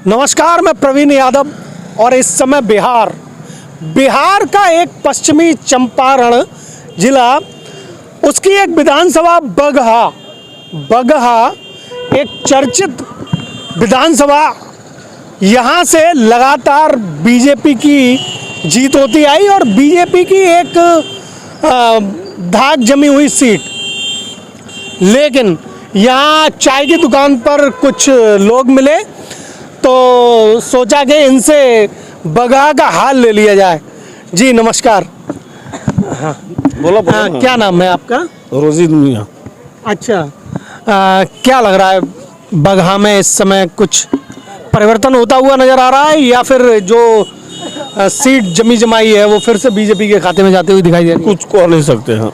नमस्कार, मैं प्रवीण यादव और इस समय बिहार का एक पश्चिमी चंपारण जिला, उसकी एक विधानसभा बगहा एक चर्चित विधानसभा। यहाँ से लगातार बीजेपी की जीत होती आई और बीजेपी की एक धाक जमी हुई सीट। लेकिन यहाँ चाय की दुकान पर कुछ लोग मिले तो सोचा कि इनसे बगहा का हाल ले लिया जाए। जी नमस्कार। हाँ बोलो। क्या नाम है आपका? रोजी दुनिया। अच्छा, क्या लग रहा है बगहा में इस समय कुछ परिवर्तन होता हुआ नजर आ रहा है या फिर जो सीट जमाई है वो फिर से बीजेपी के खाते में जाती हुई दिखाई दे रही है? कुछ कह नहीं सकते हैं।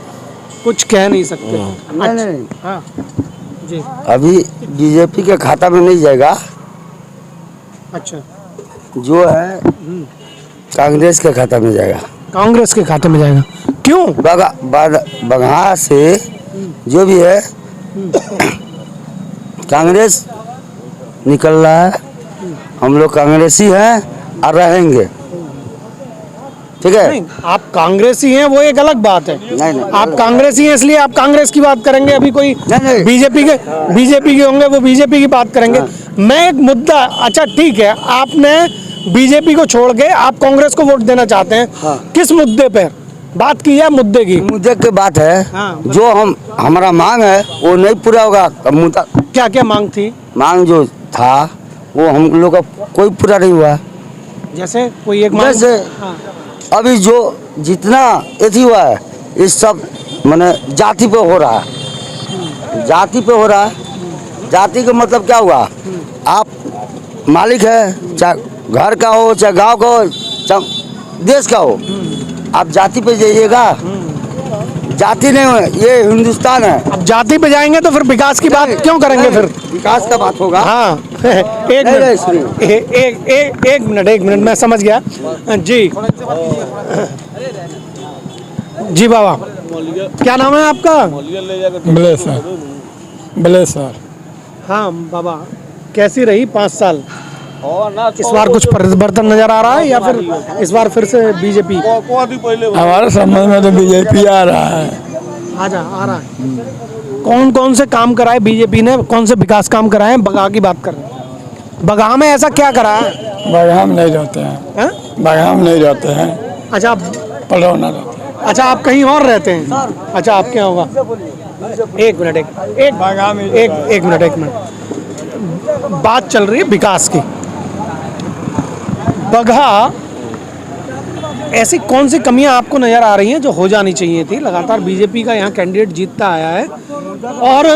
कुछ कह नहीं सकते। नहीं। हाँ जी। अभी बीजेपी के खाता में नहीं जाएगा, अच्छा, जो है कांग्रेस के खाता में जाएगा। कांग्रेस के खाते में जाएगा? क्यों? बगहा से जो भी है कांग्रेस निकल रहा है। हम लोग कांग्रेसी हैं और रहेंगे, ठीक है। नहीं, आप कांग्रेसी हैं वो एक अलग बात है। नहीं। आप कांग्रेसी हैं इसलिए आप कांग्रेस की बात करेंगे। अभी कोई नहीं। बीजेपी के होंगे वो बीजेपी की बात करेंगे। मैं एक मुद्दा, अच्छा ठीक है, आपने बीजेपी को छोड़ के आप कांग्रेस को वोट देना चाहते हैं। किस मुद्दे पर बात की है? मुद्दे की बात है। जो हमारा मांग है वो नहीं पूरा होगा। मुद्दा क्या क्या मांग थी? मांग जो था वो हम लोग का कोई पूरा नहीं हुआ। जैसे कोई एक मांग? जैसे अभी जो जितना एथी हुआ है इस सब माने जाति पे हो रहा है। जाति पे हो रहा है। जाति का मतलब क्या हुआ? आप मालिक है, चाहे घर का हो, चाहे गांव का हो, चाहे देश का हो, आप जाति पे जाइएगा। जाति नहीं है, ये हिंदुस्तान है। अब जाति पे जाएंगे तो फिर विकास की बात क्यों करेंगे? फिर विकास का बात होगा। हाँ एक मिनट मैं समझ गया। जी बाबा, क्या नाम है आपका? ब्लेसर। हाँ बाबा, कैसी रही 5 साल? इस बार कुछ परिवर्तन नजर आ रहा है या फिर इस बार फिर से बीजेपी? हमारे समझ में तो बीजेपी आ रहा है। आ रहा है। कौन कौन से काम कराए बीजेपी ने? कौन से विकास काम कराए? बगहा की बात कर रहे हैं। बगहा में ऐसा क्या करा है? बगहा में नहीं रहते हैं। बगहा में नहीं रहते हैं। अच्छा, पलौना रहते हैं। अच्छा, आप कहीं और रहते हैं? अच्छा, आप क्या होगा? एक मिनट। बात चल रही है विकास की। बगहा ऐसी कौन सी कमियां आपको नजर आ रही हैं जो हो जानी चाहिए थी? लगातार बीजेपी का यहाँ कैंडिडेट जीतता आया है और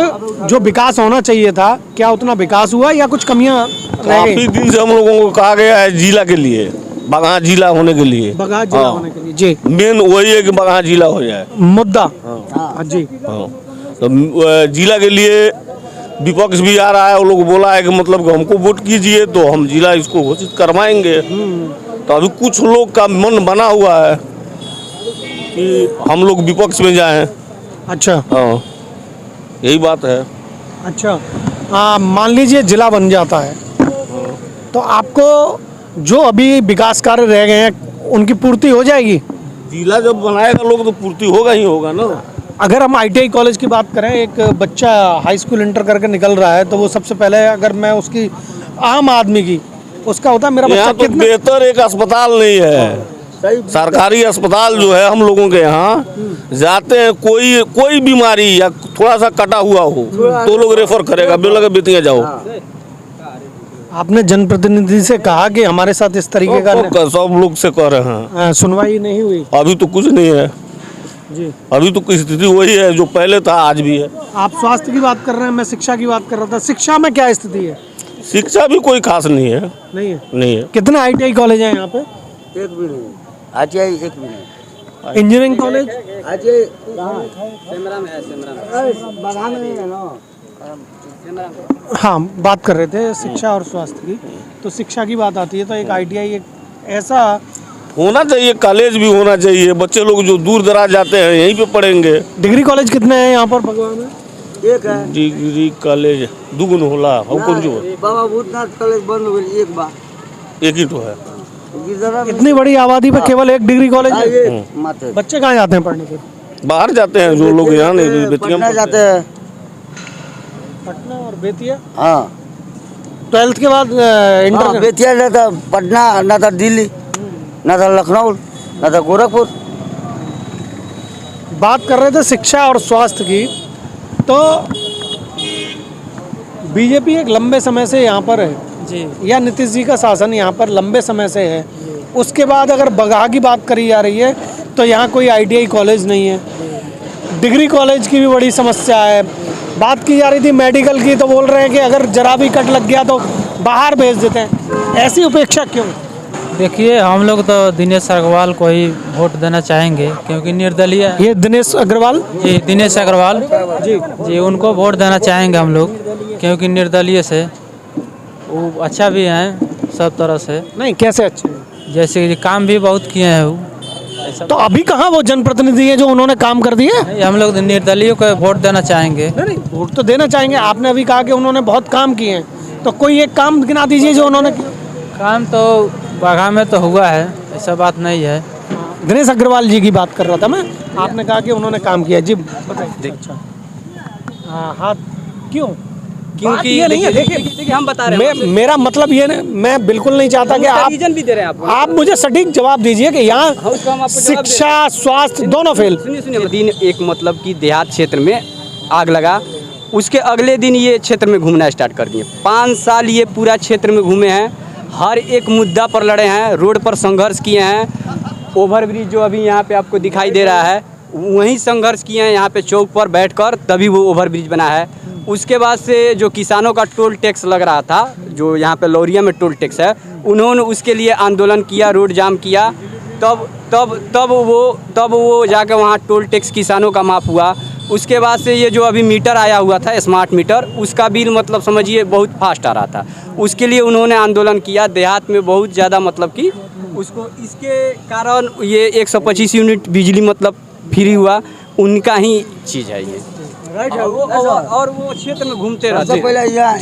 जो विकास होना चाहिए था, क्या उतना विकास हुआ या कुछ कमियां रह गई? काफी दिन से हम लोगों को कहा गया है जिला के लिए, बगहा जिला होने के लिए। बगहा जिला होने के लिए जी मेन वही है कि बगहा जिला हो जाए मुद्दा। जी तो जिला के लिए विपक्ष भी आ रहा है। वो लोग बोला है कि मतलब कि हमको वोट कीजिए तो हम जिला इसको घोषित करवाएंगे। तो अभी कुछ लोग का मन बना हुआ है कि हम लोग विपक्ष में जाएं। अच्छा, हाँ, यही बात है। अच्छा, मान लीजिए जिला बन जाता है तो आपको जो अभी विकास कार्य रह गए हैं उनकी पूर्ति हो जाएगी? जिला जब बनाएगा लोग तो पूर्ति होगा ही होगा ना। अगर हम ITI कॉलेज की बात करें, एक बच्चा हाई स्कूल इंटर करके निकल रहा है तो वो सबसे पहले, अगर मैं उसकी आम आदमी की उसका होता है मेरा बच्चा यहाँ तो कितना बेहतर एक अस्पताल नहीं है। सरकारी अस्पताल जो है हम लोगों के यहाँ जाते हैं, कोई बीमारी या थोड़ा सा कटा हुआ हो तो लोग रेफर करेगा, बोलेगा बेतिया जाओ। आपने जनप्रतिनिधि से कहा कि हमारे साथ इस तरीके का सब लोग से कह रहे हैं, सुनवाई नहीं हुई? अभी तो कुछ नहीं है जी। अभी तो स्थिति वही है जो पहले था, आज भी है। आप स्वास्थ्य की बात कर रहे हैं, मैं शिक्षा की बात कर रहा था। शिक्षा में क्या स्थिति है? शिक्षा भी कोई खास नहीं है। नहीं है। कितने ITI कॉलेज हैं यहाँ पे? एक भी नहीं। ITI एक भी नहीं। Engineering college? हाँ, बात कर रहे थे शिक्षा और स्वास्थ्य की। तो शिक्षा की बात आती है तो एक ITI एक ऐसा होना चाहिए, कॉलेज भी होना चाहिए। बच्चे लोग जो दूर दराज जाते हैं यहीं पे पढ़ेंगे। डिग्री कॉलेज कितने हैं यहाँ पर बगहा में? एक है डिग्री कॉलेज दुगुन होला हम कौन जो है? बाबा भूतनाथ कॉलेज बंद हो गई एक बार एक ही तो है। गिरधरा में इतनी बड़ी आबादी पे केवल एक डिग्री कॉलेज है। ये माते बच्चे कहाँ जाते हैं पढ़ने के? बाहर जाते हैं जो लोग यहाँ नहीं बेतिया पटना में जाते हैं। पटना और बेतिया। हाँ 12th के बाद हाँ, इंटर। बेतिया ना था पटना, ना था दिल्ली, ना था लखनऊ, ना था गोरखपुर। बात कर रहे थे शिक्षा और स्वास्थ्य की, तो बीजेपी एक लंबे समय से यहाँ पर है जी या नीतीश जी का शासन यहाँ पर लंबे समय से है। उसके बाद अगर बगहा की बात करी जा रही है तो यहाँ कोई ITI कॉलेज नहीं है, डिग्री कॉलेज की भी बड़ी समस्या है। बात की जा रही थी मेडिकल की, तो बोल रहे हैं कि अगर जरा भी कट लग गया तो बाहर भेज देते हैं। ऐसी उपेक्षा क्यों? देखिए, हम लोग तो दिनेश अग्रवाल को ही वोट देना चाहेंगे क्योंकि निर्दलीय। ये दिनेश अग्रवाल जी, दिनेश अग्रवाल जी उनको वोट देना चाहेंगे हम लोग क्योंकि निर्दलीय से वो अच्छा भी हैं सब तरह से, नहीं, कैसे अच्छे हैं? जैसे कि काम भी बहुत किए हैं वो। ऐसा तो अभी कहाँ वो जनप्रतिनिधि है जो उन्होंने काम कर दिए? नहीं, हम लोग निर्दलीय को वोट देना चाहेंगे। नहीं, वोट तो देना चाहेंगे। आपने अभी कहा कि उन्होंने बहुत काम किए हैं, तो कोई एक काम गिना दीजिए जो उन्होंने किया। काम तो बगहा में तो हुआ है, ऐसा बात नहीं है। दिनेश अग्रवाल जी की बात कर रहा था मैं। आपने कहा कि उन्होंने काम किया। जी बताइए। अच्छा, हाँ, क्यों? क्योंकि ये नहीं है, देखिए हम बता रहे हैं, मेरा मतलब ये मैं बिल्कुल नहीं चाहता कि आप रीजन भी दे रहे हैं आप मुझे सटीक जवाब दीजिए कि यहाँ उसका हम आपको जवाब दे- शिक्षा स्वास्थ्य दोनों फेल। सुनिए दिन एक मतलब कि देहात क्षेत्र में आग लगा, उसके अगले दिन ये क्षेत्र में घूमना स्टार्ट कर दिए। 5 साल ये पूरा क्षेत्र में घूमे हैं, हर एक मुद्दा पर लड़े हैं, रोड पर संघर्ष किए हैं। ओवरब्रिज जो अभी यहाँ पे आपको दिखाई दे रहा है वहीं संघर्ष किए हैं, यहाँ पे चौक पर बैठकर, तभी वो ओवरब्रिज बना है। उसके बाद से जो किसानों का टोल टैक्स लग रहा था, जो यहाँ पे लौरिया में टोल टैक्स है, उन्होंने उसके लिए आंदोलन किया, रोड जाम किया, तब वो जाकर वहाँ टोल टैक्स किसानों का माफ़ हुआ। उसके बाद से ये जो अभी मीटर आया हुआ था स्मार्ट मीटर, उसका बिल मतलब समझिए बहुत फास्ट आ रहा था, उसके लिए उन्होंने आंदोलन किया। देहात में बहुत ज़्यादा मतलब कि उसको इसके कारण ये 125 यूनिट बिजली मतलब फ्री हुआ, उनका ही चीज़ है ये। और वो क्षेत्र में घूमते रहते हैं। पहले यहाँ